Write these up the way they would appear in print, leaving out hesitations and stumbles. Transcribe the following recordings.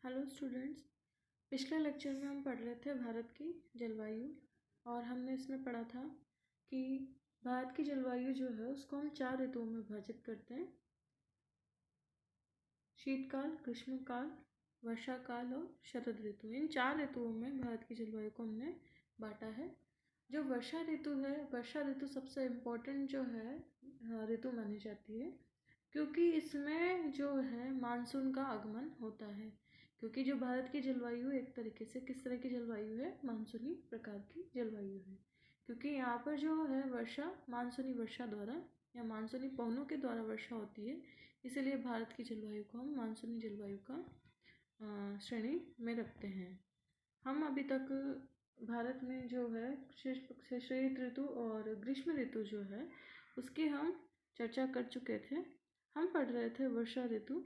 Hello students. पिछले lecture में हम पढ़ रहे थे भारत की जलवायु और हमने इसमें पढ़ा था कि भारत की जलवायु जो है उसको हम 4 ऋतुओं में विभाजित करते हैं। शीतकाल, ग्रीष्मकाल, वर्षा काल और शरद ऋतु। इन 4 ऋतुओं में भारत की जलवायु को हमने बांटा है। जो वर्षा ऋतु है, वर्षा ऋतु सबसे इम्पोर्टेंट जो है ऋतु मानी जाती है, क्योंकि इसमें जो है मानसून का आगमन होता है। क्योंकि जो भारत की जलवायु एक तरीके से किस तरह की जलवायु है, मानसूनी प्रकार की जलवायु है। क्योंकि यहाँ पर जो है वर्षा मानसूनी वर्षा द्वारा या मानसूनी पवनों के द्वारा वर्षा होती है, इसीलिए भारत की जलवायु को हम मानसूनी जलवायु का श्रेणी में रखते हैं। हम अभी तक भारत में जो है शीत ऋतु और ग्रीष्म ऋतु जो है उसकी हम चर्चा कर चुके थे। हम पढ़ रहे थे वर्षा ऋतु।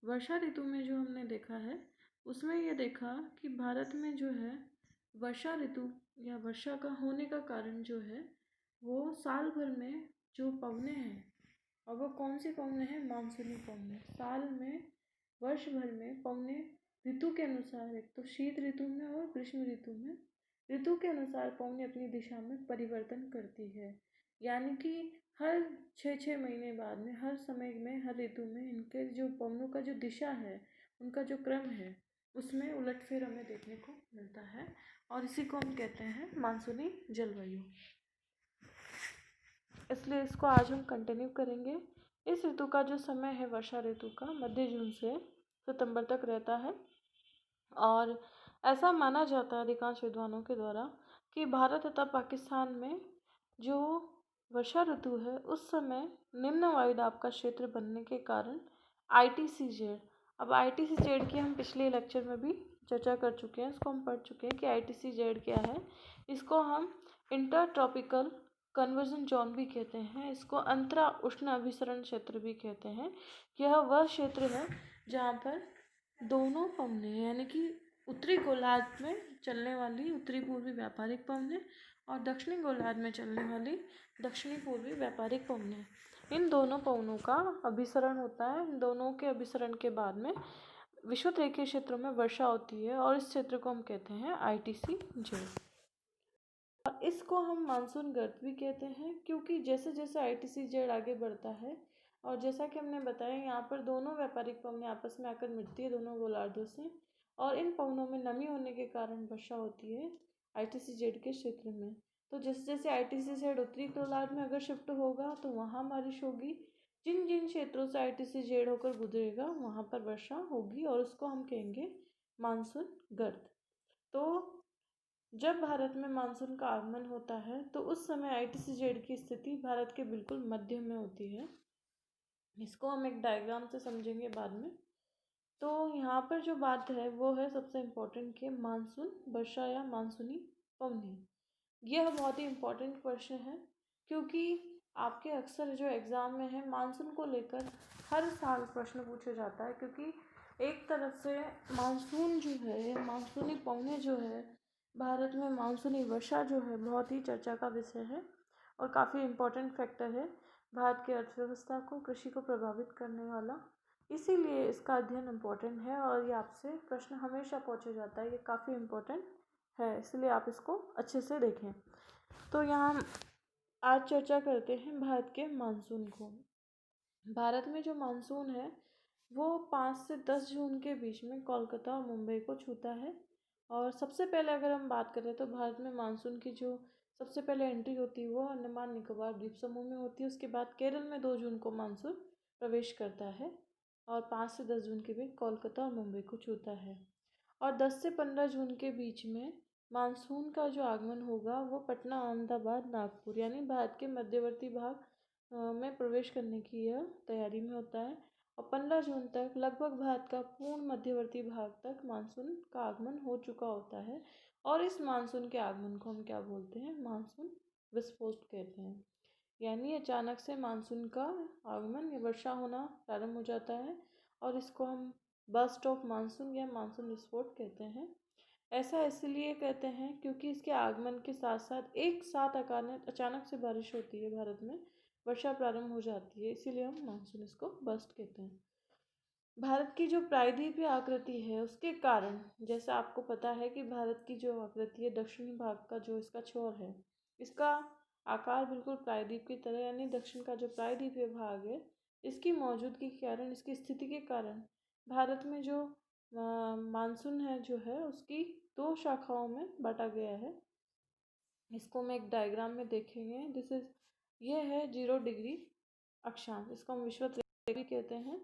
वर्षा ऋतु में जो हमने देखा है उसमें ये देखा कि भारत में जो है वर्षा ऋतु या वर्षा का होने का कारण जो है वो साल भर में जो पवने हैं, और वो कौन सी पवने हैं, मानसूनी पवने। साल में वर्ष भर में पवने ऋतु के अनुसार, एक तो शीत ऋतु में और ग्रीष्म ऋतु में ऋतु के अनुसार पवने अपनी दिशा में परिवर्तन करती है। यानी कि हर 6-6 महीने बाद में, हर समय में, हर ऋतु में इनके जो पवनों का जो दिशा है, उनका जो क्रम है, उसमें उलटफेर हमें देखने को मिलता है और इसी को हम कहते हैं मानसूनी जलवायु। इसलिए इसको आज हम कंटिन्यू करेंगे। इस ऋतु का जो समय है वर्षा ऋतु का, मध्य जून से सितंबर तक रहता है और ऐसा माना जाता है अधिकांश विद्वानों के द्वारा कि भारत तथा पाकिस्तान में जो वर्षा ऋतु है उस समय निम्न वायुदाब का क्षेत्र बनने के कारण ITCZ, अब ITCZ की हम पिछले लेक्चर में भी चर्चा कर चुके हैं, इसको हम पढ़ चुके हैं कि ITCZ क्या है। इसको हम इंटर ट्रॉपिकल कन्वर्जन जोन भी कहते हैं, इसको अंतरा उष्ण अभिसरण क्षेत्र भी कहते हैं। यह वह क्षेत्र है जहाँ पर दोनों पवने यानी कि उत्तरी गोलार्ध में चलने वाली उत्तरी पूर्वी व्यापारिक पवने और दक्षिणी गोलार्ध में चलने वाली दक्षिणी पूर्वी व्यापारिक पवने, इन दोनों पवनों का अभिसरण होता है। इन दोनों के अभिसरण के बाद में विषुवत क्षेत्रों में वर्षा होती है और इस क्षेत्र को हम कहते हैं ITCZ। और इसको हम मानसून गर्त भी कहते हैं, क्योंकि जैसे जैसे ITCZ आगे बढ़ता है और जैसा कि हमने बताया यहाँ पर दोनों व्यापारिक पवनें आपस में आकर मिलती है दोनों गोलार्धों से, और इन पवनों में नमी होने के कारण वर्षा होती है ITCZ के क्षेत्र में। तो जैसे जैसे ITCZ उत्तरी गोलार्ध में अगर शिफ्ट होगा तो वहाँ बारिश होगी, जिन जिन क्षेत्रों से ITCZ होकर गुजरेगा वहाँ पर वर्षा होगी और उसको हम कहेंगे मानसून गर्त। तो जब भारत में मानसून का आगमन होता है तो उस समय ITCZ की स्थिति भारत के बिल्कुल मध्य में होती है। इसको हम एक डायग्राम से समझेंगे बाद में। तो यहाँ पर जो बात है वो है सबसे इम्पोर्टेंट कि मानसून वर्षा या मानसूनी पवने। यह बहुत ही इम्पोर्टेंट क्वेश्चन है, क्योंकि आपके अक्सर जो एग्ज़ाम में है मानसून को लेकर हर साल प्रश्न पूछा जाता है। क्योंकि एक तरफ से मानसून जो है, मानसूनी पवने जो है, भारत में मानसूनी वर्षा जो है बहुत ही चर्चा का विषय है और काफ़ी इम्पोर्टेंट फैक्टर है भारत की अर्थव्यवस्था को, कृषि को प्रभावित करने वाला। इसीलिए इसका अध्ययन इम्पोर्टेंट है और ये आपसे प्रश्न हमेशा पूछा जाता है, ये काफ़ी इम्पोर्टेंट है, इसलिए आप इसको अच्छे से देखें। तो यहाँ हम आज चर्चा करते हैं भारत के मानसून को। भारत में जो मानसून है वो 5 से 10 जून के बीच में कोलकाता और मुंबई को छूता है। और सबसे पहले अगर हम बात करें तो भारत में मानसून की जो सबसे पहले एंट्री होती है वो अंडमान निकोबार द्वीप समूह में होती है। उसके बाद केरल में 2 जून को मानसून प्रवेश करता है और 5 से 10 जून के बीच कोलकाता और मुंबई को छूता है। और 10 से 15 जून के बीच में मानसून का जो आगमन होगा वो पटना, अहमदाबाद, नागपुर यानी भारत के मध्यवर्ती भाग में प्रवेश करने की यह तैयारी में होता है। और 15 जून तक लगभग भारत का पूर्ण मध्यवर्ती भाग तक मानसून का आगमन हो चुका होता है। और इस मानसून के आगमन को हम क्या बोलते हैं, मानसून विस्फोट कहते हैं। यानी अचानक से मानसून का आगमन या वर्षा होना प्रारंभ हो जाता है और इसको हम बर्स्ट ऑफ मानसून या मानसून विस्फोट कहते हैं। ऐसा इसलिए कहते हैं क्योंकि इसके आगमन के साथ साथ एक साथ अचानक से बारिश होती है, भारत में वर्षा प्रारंभ हो जाती है, इसीलिए हम मानसून इसको बर्स्ट कहते हैं। भारत की जो प्रायद्वीपीय आकृति है उसके कारण, जैसा आपको पता है कि भारत की जो आकृति है, दक्षिणी भाग का जो इसका छोर है, इसका आकार बिल्कुल प्रायद्वीप की तरह, यानी दक्षिण का जो प्रायद्वीपीय भाग है, इसकी मौजूदगी के कारण, इसकी स्थिति के कारण भारत में जो मानसून है जो है उसकी दो शाखाओं में बांटा गया है। इसको हम एक डायग्राम में देखेंगे। दिस इज ये है 0 डिग्री अक्षांश, इसको हम विषुवत रेखा भी कहते हैं।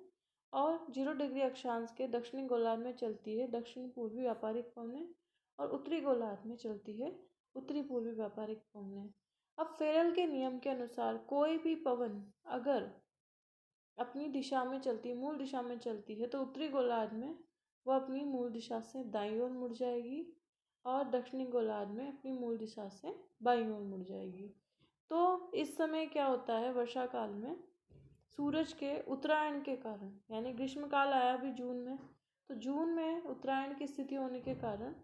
और 0 डिग्री अक्षांश के दक्षिणी गोलार्ध में चलती है दक्षिण पूर्वी व्यापारिक पवनें, और उत्तरी गोलार्ध में चलती है उत्तरी पूर्वी व्यापारिक पवनें। अब फेरल के नियम के अनुसार कोई भी पवन अगर अपनी दिशा में चलती, मूल दिशा में चलती है, तो उत्तरी गोलार्ध में वह अपनी मूल दिशा से दाईं ओर मुड़ जाएगी और दक्षिणी गोलार्ध में अपनी मूल दिशा से बाईं ओर मुड़ जाएगी। तो इस समय क्या होता है, वर्षा काल में सूरज के उत्तरायण के कारण, यानी ग्रीष्म काल आया भी जून में, तो जून में उत्तरायण की स्थिति होने के कारण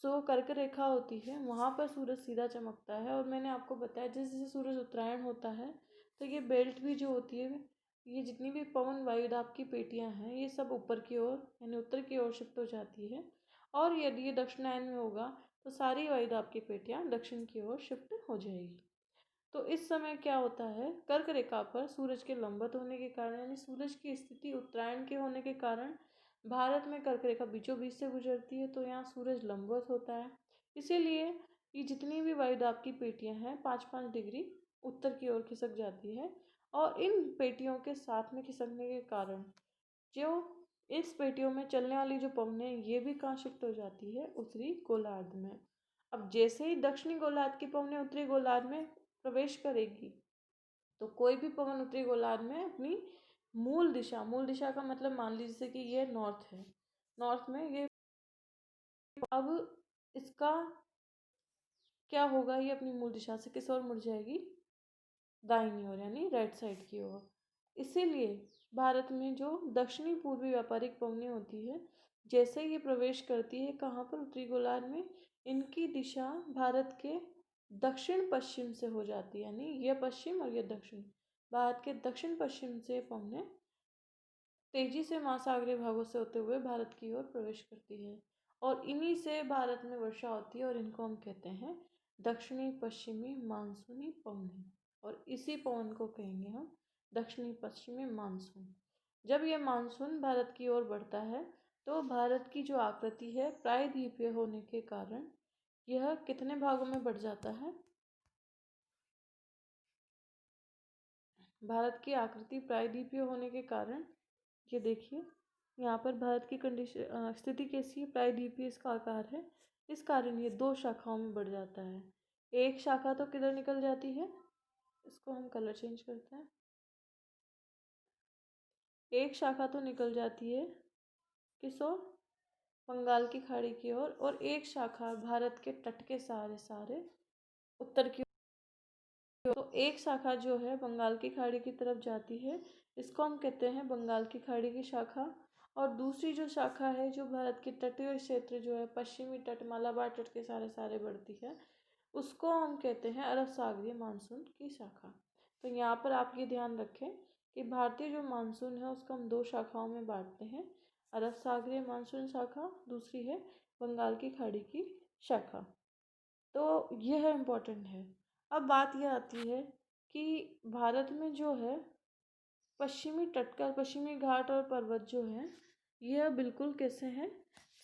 जो कर्क रेखा होती है वहाँ पर सूरज सीधा चमकता है। और मैंने आपको बताया जैसे जैसे सूरज उत्तरायण होता है तो ये बेल्ट भी जो होती है, ये जितनी भी पवन वायुदाब की पेटियाँ हैं, ये सब ऊपर की ओर यानी उत्तर की ओर शिफ्ट हो जाती है। और यदि ये दक्षिणायन में होगा तो सारी वायुदाब की पेटियाँ दक्षिण की ओर शिफ्ट हो जाएगी। तो इस समय क्या होता है, कर्क रेखा पर सूरज के लंबवत होने के कारण, यानी सूरज की स्थिति उत्तरायण के होने के कारण भारत में कर्क रेखा बीचों बीच से गुजरती है, तो यहाँ सूरज लंबवत होता है। इसीलिए ये जितनी भी वायुदाब की पेटियाँ हैं 5-5 डिग्री उत्तर की ओर खिसक जाती है। और इन पेटियों के साथ में खिसकने के कारण जो इस पेटियों में चलने वाली जो पवनें ये भी कहाँ शिफ्ट हो जाती है, उत्तरी गोलार्ध में। अब जैसे ही दक्षिणी गोलार्ध की पवनें उत्तरी गोलार्ध में प्रवेश करेगी तो कोई भी पवन उत्तरी गोलार्ध में अपनी मूल दिशा का मतलब मान लीजिए कि ये नॉर्थ है, नॉर्थ में ये, अब इसका क्या होगा, ये अपनी मूल दिशा से किस ओर मुड़ जाएगी, दाहिनी ओर, यानी राइट साइड की ओर। इसीलिए भारत में जो दक्षिणी पूर्वी व्यापारिक पवनें होती है, जैसे ये प्रवेश करती है कहाँ पर, उत्तरी गोलार्ध में, इनकी दिशा भारत के दक्षिण पश्चिम से हो जाती है, यानी यह पश्चिम और यह दक्षिण, भारत के दक्षिण पश्चिम से पवनें तेजी से महासागरीय भागों से होते हुए भारत की ओर प्रवेश करती है। और इन्हीं से भारत में वर्षा होती है और इनको हम कहते हैं दक्षिणी पश्चिमी मानसूनी पवनें। और इसी पवन को कहेंगे हम दक्षिणी पश्चिमी मानसून। जब यह मानसून भारत की ओर बढ़ता है तो भारत की जो आकृति है प्रायद्वीपीय होने के कारण यह कितने भागों में बढ़ जाता है, भारत की आकृति प्रायद्वीपीय होने के कारण, ये देखिए यहाँ पर भारत की कंडीशन स्थिति कैसी है, प्रायद्वीपीय इसका आकार है, इस कारण ये दो शाखाओं में बढ़ जाता है। एक शाखा तो किधर निकल जाती है, इसको हम कलर चेंज करते हैं, एक शाखा तो निकल जाती है किस ओर, बंगाल की खाड़ी की ओर, और एक शाखा भारत के तट के सहारे सहारे उत्तर की ओर। तो एक शाखा जो है बंगाल की खाड़ी की तरफ जाती है, इसको हम कहते हैं बंगाल की खाड़ी की शाखा। और दूसरी जो शाखा है जो भारत के तटीय क्षेत्र जो है पश्चिमी तट, मालाबार तट के सहारे सहारे बढ़ती है, उसको हम कहते हैं अरब सागरीय मानसून की शाखा। तो यहाँ पर आप ये ध्यान रखें कि भारतीय जो मानसून है उसको हम दो शाखाओं में बांटते हैं, अरब सागरीय मानसून शाखा, दूसरी है बंगाल की खाड़ी की शाखा। तो यह इम्पोर्टेंट है। अब बात यह आती है कि भारत में जो है पश्चिमी तट का, पश्चिमी घाट और पर्वत जो है यह बिल्कुल कैसे हैं,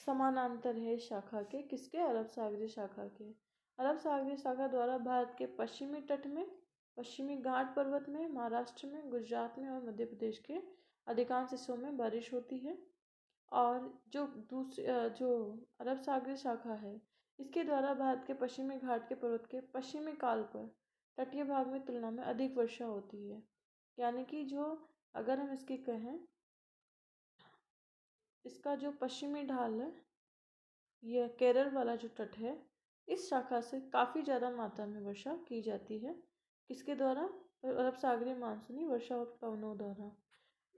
समानांतर है शाखा के, किसके, अरब सागरीय शाखा के। अरब सागरीय शाखा द्वारा भारत के पश्चिमी तट में, पश्चिमी घाट पर्वत में, महाराष्ट्र में, गुजरात में और मध्य प्रदेश के अधिकांश हिस्सों में बारिश होती है। और जो दूसरी जो अरब सागरीय शाखा है इसके द्वारा भारत के पश्चिमी घाट के पर्वत के पश्चिमी काल पर तटीय भाग में तुलना में अधिक वर्षा होती है। यानी कि जो, अगर हम इसकी कहें, इसका जो पश्चिमी ढाल है, यह केरल वाला जो तट है, इस शाखा से काफ़ी ज़्यादा मात्रा में वर्षा की जाती है, किसके द्वारा, अरब सागरीय मानसूनी वर्षा और पवनों द्वारा।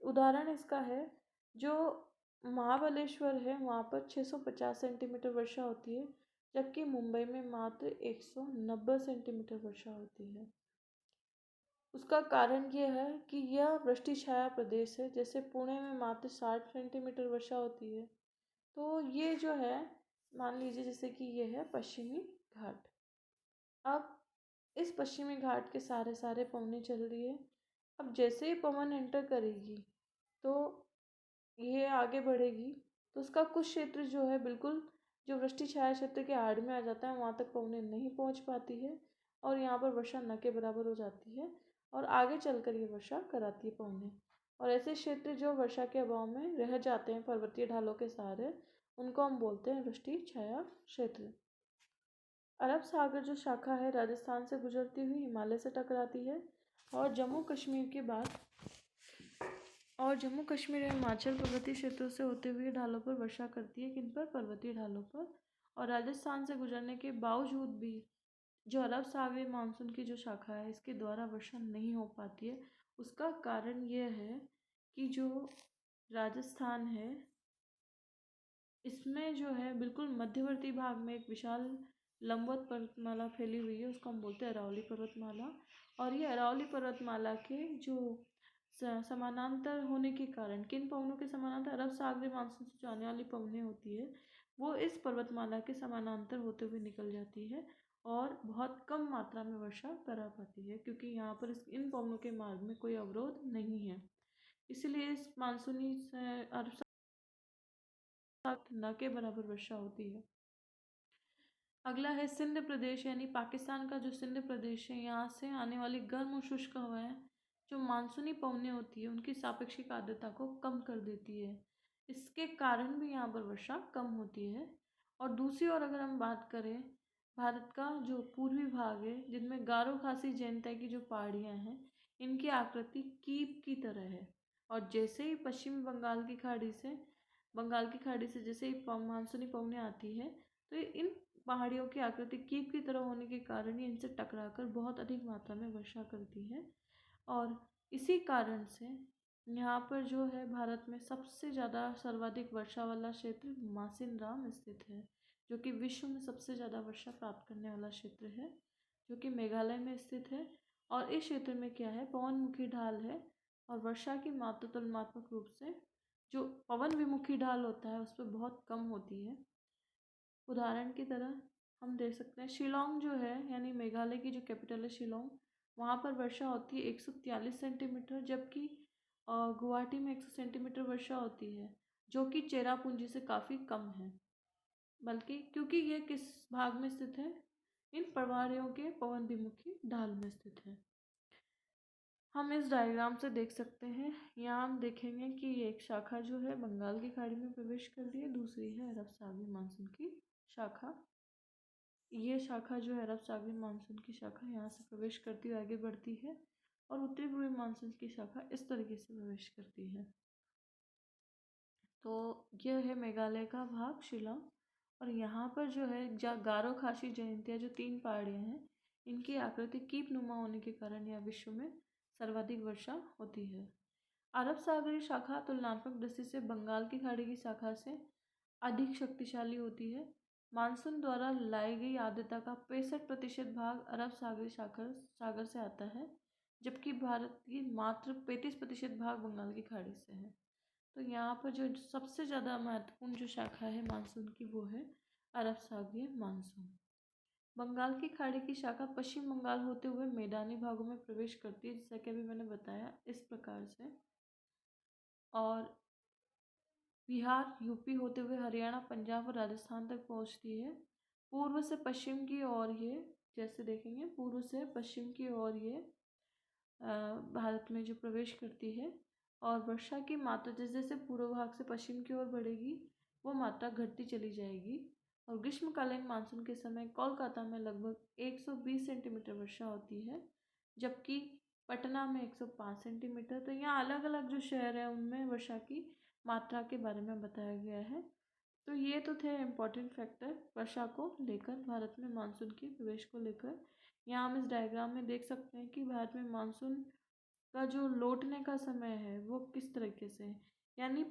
उदाहरण इसका है जो महाबलेश्वर है वहाँ पर 650 सेंटीमीटर वर्षा होती है, जबकि मुंबई में मात्र 190 सेंटीमीटर वर्षा होती है। उसका कारण ये है कि यह वृष्टि छाया प्रदेश है। जैसे पुणे में मात्र 60 सेंटीमीटर वर्षा होती है, तो ये जो है, मान लीजिए जैसे कि ये है पश्चिमी घाट। अब इस पश्चिमी घाट के सारे सारे पवनें चल रही है। अब जैसे ही पवन एंटर करेगी तो ये आगे बढ़ेगी, तो उसका कुछ क्षेत्र जो है बिल्कुल जो वृष्टि छाया क्षेत्र के आड़ में आ जाता है, वहाँ तक पवनें नहीं पहुँच पाती है और यहाँ पर वर्षा न के बराबर हो जाती है और आगे चलकर ये वर्षा कराती है पवनें। और ऐसे क्षेत्र जो वर्षा के अभाव में रह जाते हैं पर्वतीय ढालों के सहारे, उनको हम बोलते हैं वृष्टि छाया क्षेत्र। अरब सागर जो शाखा है राजस्थान से गुजरती हुई हिमालय से टकराती है और जम्मू कश्मीर के बाद जम्मू कश्मीर एवं हिमाचल पर्वतीय क्षेत्रों से होते हुए ढालों पर वर्षा करती है। किन पर? पर्वतीय ढालों पर। और राजस्थान से गुजरने के बावजूद भी जो अरब सागरीय मानसून की जो शाखा है, इसके द्वारा वर्षा नहीं हो पाती है। उसका कारण यह है कि जो राजस्थान है, इसमें जो है बिल्कुल मध्यवर्ती भाग में एक विशाल लंबवत पर्वतमाला फैली हुई है, उसको हम बोलते हैं अरावली पर्वतमाला। और ये अरावली पर्वतमाला के जो समानांतर होने के कारण, किन पवनों के समानांतर? अरब सागरीय मानसून से जो आने वाली पवनें होती है, वो इस पर्वतमाला के समानांतर होते हुए निकल जाती है और बहुत कम मात्रा में वर्षा करा पाती है, क्योंकि यहाँ पर इन पवनों के मार्ग में कोई अवरोध नहीं है। इसलिए इस मानसूनी अरब न के बराबर वर्षा होती है। अगला है सिंध प्रदेश, यानी पाकिस्तान का जो सिंध प्रदेश है, यहाँ से आने वाली गर्म और शुष्क हवाएं जो मानसूनी पवनें होती है, उनकी सापेक्षिक आर्द्रता को कम कर देती है। इसके कारण भी यहाँ पर वर्षा कम होती है। और दूसरी ओर अगर हम बात करें, भारत का जो पूर्वी भाग है, जिनमें गारो खासी जैंता की जो पहाड़ियाँ हैं, इनकी आकृति कीप की तरह है। और जैसे ही पश्चिमी बंगाल की खाड़ी से जैसे ही मानसूनी पवनें आती है, तो इन पहाड़ियों की आकृति कीप की तरह होने के कारण ही इनसे टकराकर बहुत अधिक मात्रा में वर्षा करती है। और इसी कारण से यहाँ पर जो है भारत में सबसे ज़्यादा सर्वाधिक वर्षा वाला क्षेत्र मासिनराम स्थित है, जो कि विश्व में सबसे ज़्यादा वर्षा प्राप्त करने वाला क्षेत्र है, जो कि मेघालय में स्थित है। और इस क्षेत्र में क्या है, पवनमुखी ढाल है और वर्षा की मात्रा तुलनात्मक रूप से जो पवन विमुखी ढाल होता है उस पर बहुत कम होती है। उदाहरण की तरह हम देख सकते हैं शिलोंग जो है, यानी मेघालय की जो कैपिटल है शिलोंग, वहाँ पर वर्षा होती है 143 सेंटीमीटर, जबकि गुवाहाटी में 100 सेंटीमीटर वर्षा होती है, जो कि चेरापूंजी से काफ़ी कम है। बल्कि क्योंकि ये किस भाग में स्थित है, इन प्रवाहियों के पवन विमुखी ढाल में स्थित है। हम इस डायग्राम से देख सकते हैं, यहाँ हम देखेंगे कि एक शाखा जो है बंगाल की खाड़ी में प्रवेश कर रही है, दूसरी है अरब सागरीय मानसून की शाखा। ये शाखा जो है अरब सागरीय मानसून की शाखा यहाँ से प्रवेश करती हुई आगे बढ़ती है और उत्तरी पूर्वी मानसून की शाखा इस तरीके से प्रवेश करती है। तो यह है मेघालय का भाग शिलोंग। और यहाँ पर जो है गारो खासी जयंतिया जो 3 पहाड़ियाँ हैं, इनकी आकृति कीप नुमा होने के कारण यह विश्व में सर्वाधिक वर्षा होती है। अरब सागरीय शाखा तुलनात्मक दृष्टि से बंगाल की खाड़ी की शाखा से अधिक शक्तिशाली होती है। मानसून द्वारा लाई गई आर्द्रता का 65% भाग अरब सागरीय सागर से आता है, जबकि भारत की मात्र 35% भाग बंगाल की खाड़ी से है। तो यहाँ पर जो सबसे ज़्यादा महत्वपूर्ण जो शाखा है मानसून की, वो है अरब सागरीय मानसून। बंगाल की खाड़ी की शाखा पश्चिम बंगाल होते हुए मैदानी भागों में प्रवेश करती है, जैसा कि अभी मैंने बताया इस प्रकार से। और बिहार, यूपी होते हुए हरियाणा, पंजाब और राजस्थान तक पहुंचती है। पूर्व से पश्चिम की ओर ये, जैसे देखेंगे पूर्व से पश्चिम की ओर ये भारत में जो प्रवेश करती है। और वर्षा की मात्रा जैसे जैसे पूर्व भाग से पश्चिम की ओर बढ़ेगी, वो मात्रा घटती चली जाएगी। और ग्रीष्मकालीन मानसून के समय कोलकाता में लगभग 120 सेंटीमीटर वर्षा होती है, जबकि पटना में 105 सेंटीमीटर। तो यहाँ अलग अलग जो शहर हैं उनमें वर्षा की मात्रा के बारे में बताया गया है। तो ये तो थे इम्पॉर्टेंट फैक्टर वर्षा को लेकर, भारत में मानसून के प्रवेश को लेकर। यहाँ हम इस डायग्राम में देख सकते हैं कि भारत में मानसून का जो लौटने का समय है वो किस तरीके से है। यानी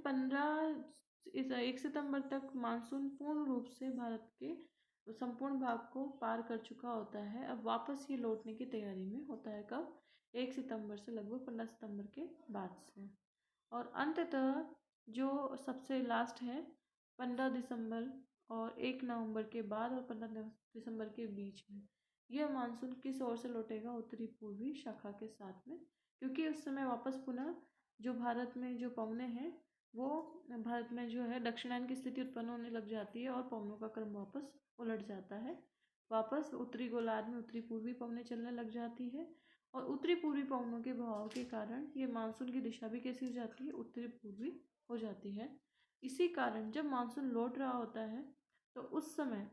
1 सितंबर तक मानसून पूर्ण रूप से भारत के संपूर्ण भाग को पार कर चुका होता है। अब वापस ये लौटने की तैयारी में होता है। कब? 1 सितंबर से लगभग 15 सितंबर के बाद से। और अंततः जो सबसे लास्ट है 15 दिसंबर और 1 नवंबर के बाद और 15 दिसंबर के बीच में यह मानसून किस ओर से लौटेगा, उत्तरी पूर्वी शाखा के साथ में, क्योंकि उस समय वापस पुनः जो भारत में जो पवने हैं वो भारत में जो है दक्षिणायन की स्थिति उत्पन्न होने लग जाती है और पवनों का क्रम वापस उलट जाता है। वापस उत्तरी गोलार्ध में उत्तरी पूर्वी पवनें चलने लग जाती है और उत्तरी पूर्वी पवनों के बहाव के कारण ये मानसून की दिशा भी कैसी हो जाती है, उत्तरी पूर्वी हो जाती है। इसी कारण जब मानसून लौट रहा होता है तो उस समय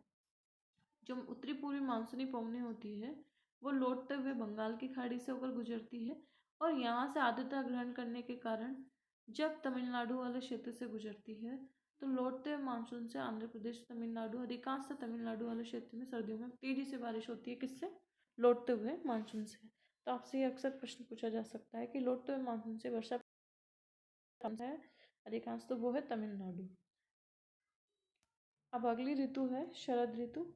जो उत्तरी पूर्वी मानसूनी पवनें होती है वो लौटते हुए बंगाल की खाड़ी से होकर गुजरती है और यहाँ से आर्द्रता ग्रहण करने के कारण जब तमिलनाडु वाले क्षेत्र से गुजरती है तो लौटते हुए मानसून से आंध्र प्रदेश, तमिलनाडु, अधिकांशतः तमिलनाडु वाले क्षेत्र में सर्दियों में तेजी से बारिश होती है। किससे? लौटते हुए मानसून से। तो आपसे ये अक्सर प्रश्न पूछा जा सकता है कि लौटते हुए मानसून से वर्षा है, अधिकांश तो वो है तमिलनाडु। अब अगली ऋतु है शरद ऋतु।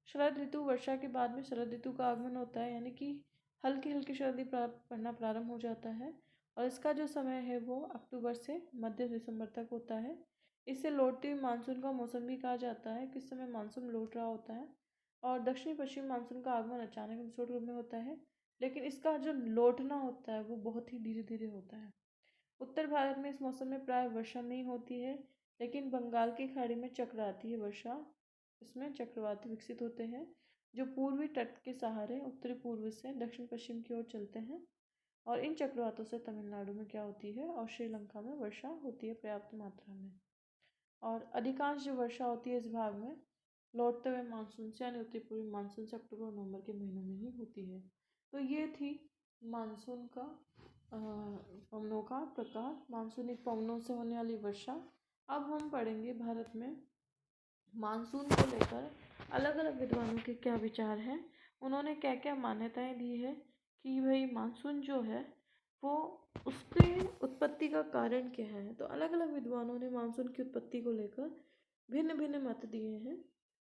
शरद ऋतु वर्षा के बाद में शरद ऋतु का आगमन होता है, यानी कि हल्की हल्की सर्दी पड़ना प्रारंभ हो जाता है और इसका जो समय है वो अक्टूबर से मध्य दिसंबर तक होता है। इसे लौटती हुई मानसून का मौसम भी कहा जाता है। किस समय मानसून लौट रहा होता है और दक्षिणी पश्चिम मानसून का आगमन अचानक विस्फोट रूप में होता है, लेकिन इसका जो लौटना होता है वो बहुत ही धीरे धीरे होता है। उत्तर भारत में इस मौसम में प्राय वर्षा नहीं होती है, लेकिन बंगाल की खाड़ी में चक्रवाती है वर्षा, इसमें चक्रवाती विकसित होते हैं जो पूर्वी तट के सहारे उत्तरी पूर्व से दक्षिण पश्चिम की ओर चलते हैं और इन चक्रवातों से तमिलनाडु में क्या होती है और श्रीलंका में वर्षा होती है पर्याप्त मात्रा में। और अधिकांश जो वर्षा होती है इस भाग में लौटते हुए मानसून से यानी उत्तरी पूर्वी मानसून से अक्टूबर नवंबर के महीनों में ही होती है। तो ये थी मानसून का पवनों का प्रकार, मानसूनी पवनों से होने वाली वर्षा। अब हम पढ़ेंगे भारत में मानसून को लेकर अलग अलग विद्वानों के क्या विचार हैं, उन्होंने क्या क्या मान्यताएं दी है कि भाई मानसून जो है वो उसकी उत्पत्ति का कारण क्या है। तो अलग अलग विद्वानों ने मानसून की उत्पत्ति को लेकर भिन्न भिन्न मत दिए हैं।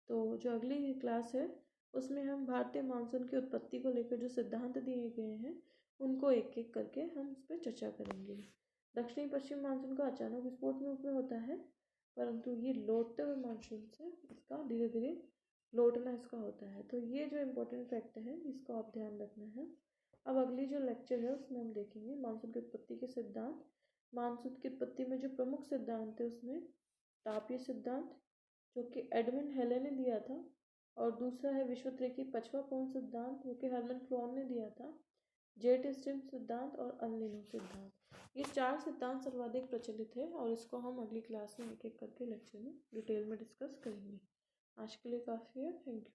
तो जो अगली क्लास है उसमें हम भारतीय मानसून की उत्पत्ति को लेकर जो सिद्धांत दिए गए हैं उनको एक एक करके हम उस पर चर्चा करेंगे। दक्षिणी पश्चिम मानसून का अचानक विस्फोट में रूप में होता है, परंतु ये लौटते हुए मानसून से इसका धीरे धीरे लौटना इसका होता है। तो ये जो इम्पोर्टेंट फैक्ट है इसको आप ध्यान रखना है। अब अगली जो लेक्चर है उसमें हम देखेंगे मानसून की उत्पत्ति के सिद्धांत। मानसून की उत्पत्ति में जो प्रमुख सिद्धांत है उसमें तापीय सिद्धांत जो कि एडमंड हेले ने दिया था, और दूसरा है विषुवत-रेखीय पछवा कोण सिद्धांत जो कि हरमन क्लॉन ने दिया था, जेट स्ट्रीम सिद्धांत और अल नीनो सिद्धांत। ये 4 सिद्धांत सर्वाधिक प्रचलित है और इसको हम अगली क्लास में एक एक करके लेक्चर में डिटेल में डिस्कस करेंगे। आज के लिए काफ़ी है। Thank you.